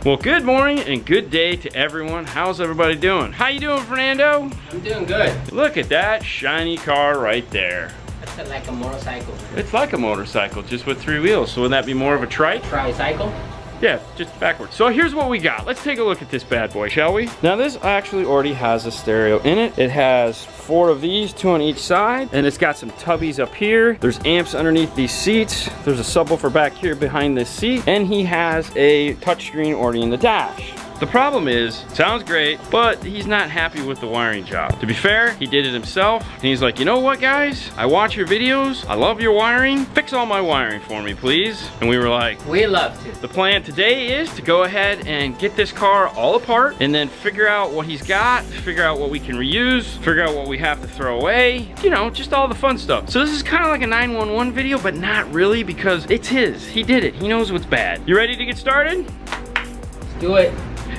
Well, good morning and good day to everyone. How's everybody doing? How you doing, Fernando? I'm doing good. Look at that shiny car right there. That's like a motorcycle. It's like a motorcycle, just with 3 wheels. So would that be more of a trike? Tricycle? Yeah, just backwards. So here's what we got. Let's take a look at this bad boy, shall we? Now this actually already has a stereo in it. It has 4 of these, 2 on each side, and it's got some tubbies up here. There's amps underneath these seats. There's a subwoofer back here behind this seat, and he has a touchscreen already in the dash. The problem is, sounds great, but he's not happy with the wiring job. To be fair, he did it himself, and he's like, you know what, guys? I watch your videos, I love your wiring, fix all my wiring for me, please. And we were like, we love to. The plan today is to go ahead and get this car all apart, and then figure out what he's got, figure out what we can reuse, figure out what we have to throw away, you know, just all the fun stuff. So this is kind of like a 911 video, but not really, because it's his. He did it. He knows what's bad. You ready to get started? Let's do it.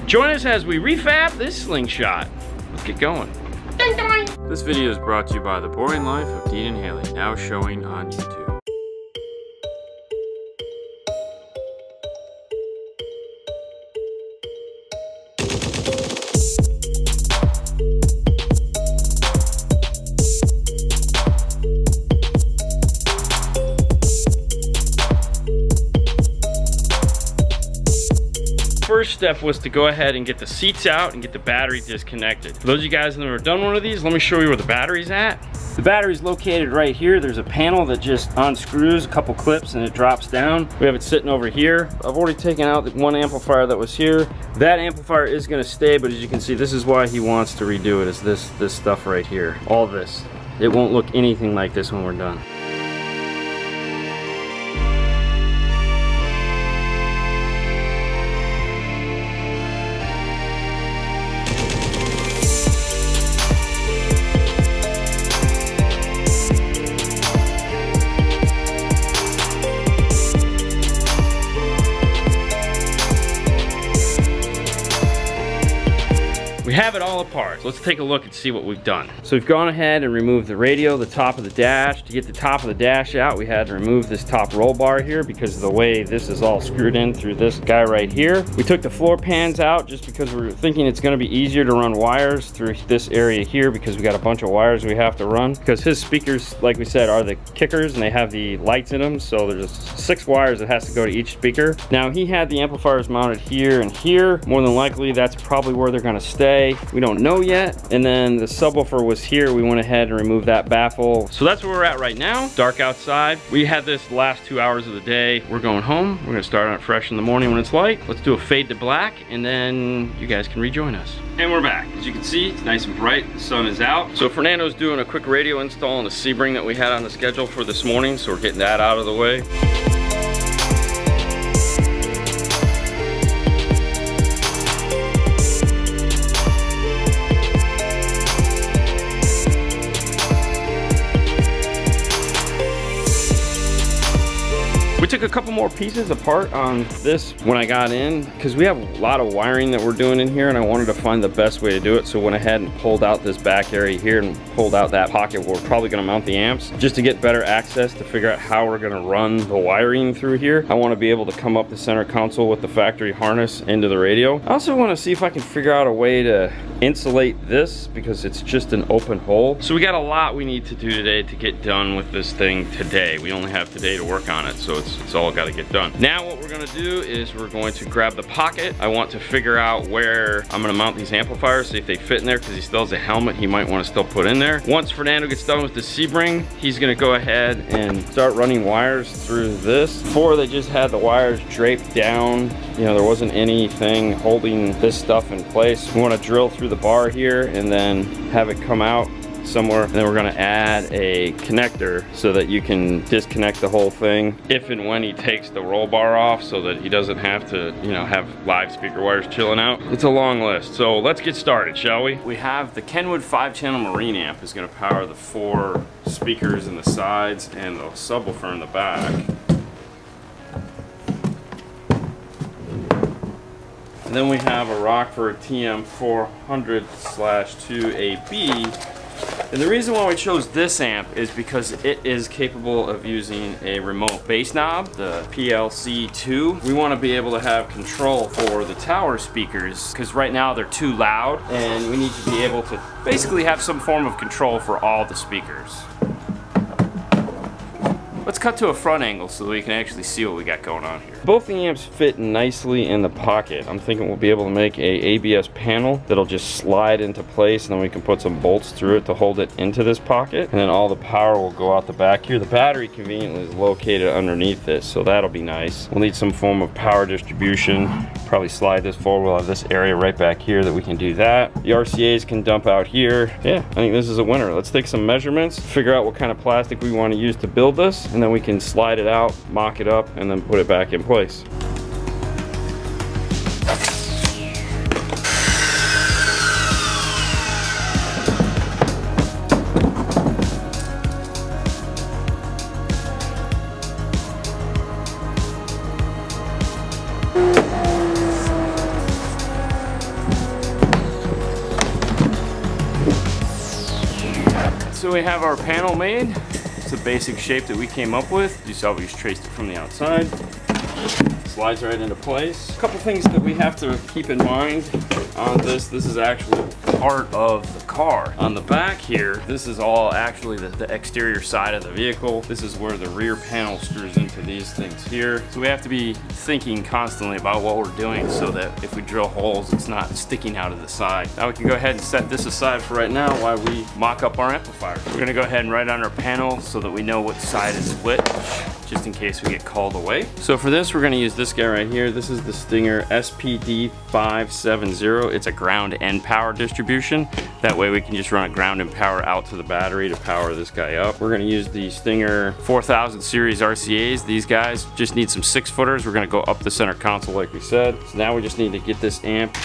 Join us as we refab this Sling Shot. Let's get going. Ding, ding. This video is brought to you by The Boring Life of Dean and Haley, now showing on YouTube. First step was to go ahead and get the seats out and get the battery disconnected. For those of you guys that have never done one of these, let me show you where the battery's at. The battery's located right here. There's a panel that just unscrews a couple clips and it drops down. We have it sitting over here. I've already taken out the one amplifier that was here. That amplifier is gonna stay, but as you can see, this is why he wants to redo it, is this stuff right here. All this. It won't look anything like this when we're done. We have it all apart. So let's take a look and see what we've done. So we've gone ahead and removed the radio, the top of the dash. To get the top of the dash out, we had to remove this top roll bar here because of the way this is all screwed in through this guy right here. We took the floor pans out just because we were thinking it's gonna be easier to run wires through this area here because we got a bunch of wires we have to run. Because his speakers, like we said, are the kickers and they have the lights in them. So there's 6 wires that has to go to each speaker. Now he had the amplifiers mounted here and here. More than likely, that's probably where they're gonna stay. We don't know yet. And then the subwoofer was here. We went ahead and removed that baffle. So that's where we're at right now. Dark outside. We had this the last 2 hours of the day. We're going home. We're gonna start on it fresh in the morning when it's light. Let's do a fade to black and then you guys can rejoin us. And we're back. As you can see, it's nice and bright. The sun is out. So Fernando's doing a quick radio install on the Sebring that we had on the schedule for this morning. So we're getting that out of the way. We took a couple more pieces apart on this when I got in because we have a lot of wiring that we're doing in here and I wanted to find the best way to do it. So went ahead and pulled out this back area here and pulled out that pocket where we're probably going to mount the amps just to get better access to figure out how we're going to run the wiring through here. I want to be able to come up the center console with the factory harness into the radio. I also want to see if I can figure out a way to insulate this because it's just an open hole. So we got a lot we need to do today to get done with this thing today. We only have today to work on it, so it's all got to get done. Now what we're going to do is we're going to grab the pocket. I want to figure out where I'm going to mount these amplifiers, see if they fit in there because he still has a helmet he might want to still put in there. Once Fernando gets done with the Sebring, he's going to go ahead and start running wires through this. Before they just had the wires draped down, you know, there wasn't anything holding this stuff in place. We want to drill through the bar here and then have it come out somewhere, and then we're going to add a connector so that you can disconnect the whole thing if and when he takes the roll bar off so that he doesn't have to, you know, have live speaker wires chilling out. It's a long list, so let's get started, shall we? We have the Kenwood 5-channel marine amp is going to power the 4 speakers in the sides and the subwoofer in the back. And then we have a Rockford TM400/2AB. And the reason why we chose this amp is because it is capable of using a remote bass knob, the PLC2. We want to be able to have control for the tower speakers because right now they're too loud and we need to be able to basically have some form of control for all the speakers. Let's cut to a front angle so that we can actually see what we got going on here. Both the amps fit nicely in the pocket. I'm thinking we'll be able to make a ABS panel that'll just slide into place, and then we can put some bolts through it to hold it into this pocket, and then all the power will go out the back here. The battery conveniently is located underneath this, so that'll be nice. We'll need some form of power distribution. Probably slide this forward. We'll have this area right back here that we can do that. The RCAs can dump out here. Yeah, I think this is a winner. Let's take some measurements, figure out what kind of plastic we want to use to build this, and then we can slide it out, mock it up, and then put it back in place. So we have our panel made. It's a basic shape that we came up with. You saw we just traced it from the outside. Slides right into place. A couple things that we have to keep in mind on this. This is actually part of the car. On the back here, this is all actually the exterior side of the vehicle. This is where the rear panel screws into these things here. So we have to be thinking constantly about what we're doing so that if we drill holes, it's not sticking out of the side. Now we can go ahead and set this aside for right now while we mock up our amplifier. We're gonna go ahead and write on our panel so that we know what side is which, just in case we get called away. So for this, we're gonna use this guy right here. This is the Stinger SPD570. It's a ground and power distribution. That way we can just run a ground and power out to the battery to power this guy up. We're gonna use the Stinger 4000 series RCAs. These guys just need some 6-footers. We're gonna go up the center console like we said. So now we just need to get this amp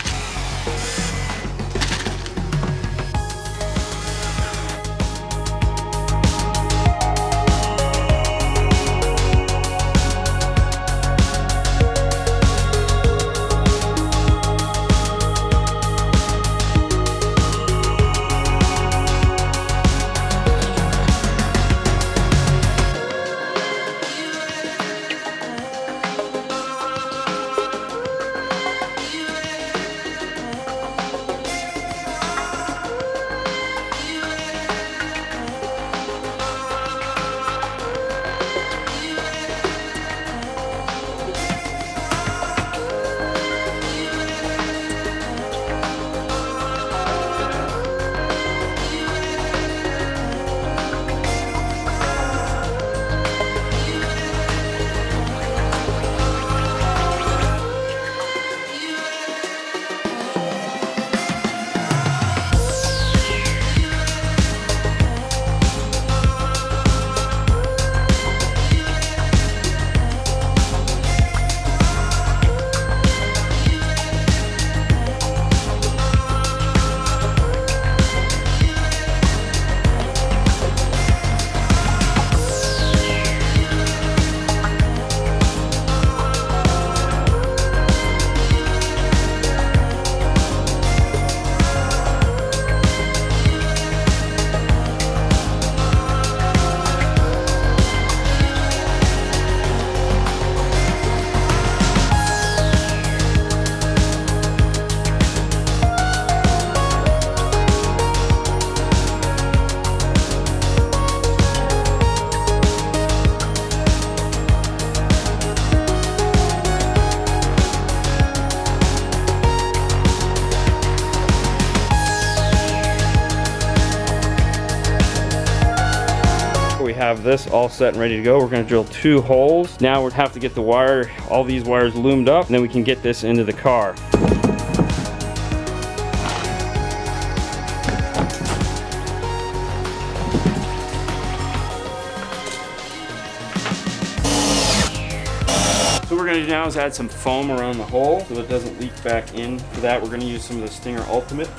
have this all set and ready to go. We're going to drill 2 holes. Now we'll have to get the wire, all these wires loomed up, and then we can get this into the car. So what we're going to do now is add some foam around the hole so it doesn't leak back in. For that, we're going to use some of the Stinger Ultimate.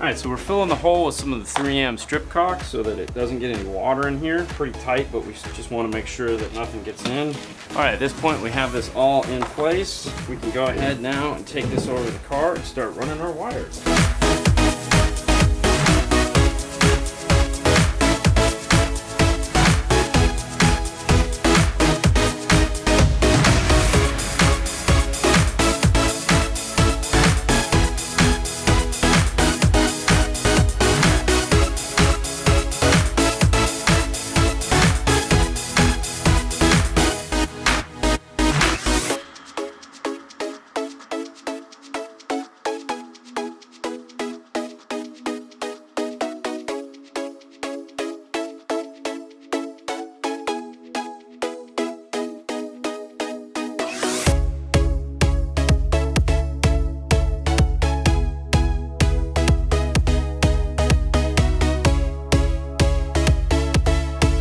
All right, so we're filling the hole with some of the 3M strip caulk so that it doesn't get any water in here. Pretty tight, but we just want to make sure that nothing gets in. All right, at this point we have this all in place. We can go ahead now and take this over to the car and start running our wires.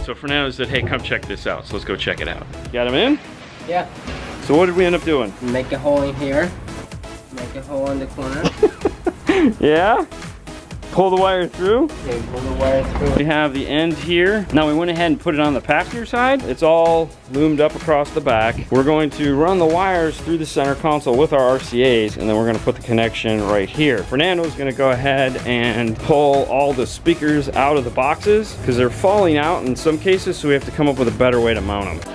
So Fernando said, hey, come check this out. So let's go check it out. Got him in? Yeah. So what did we end up doing? Make a hole in here. Make a hole in the corner. Yeah? Pull the wire through. Okay, pull the wire through. We have the end here. Now we went ahead and put it on the passenger side. It's all loomed up across the back. We're going to run the wires through the center console with our RCAs, and then we're going to put the connection right here. Fernando's going to go ahead and pull all the speakers out of the boxes because they're falling out in some cases, so we have to come up with a better way to mount them.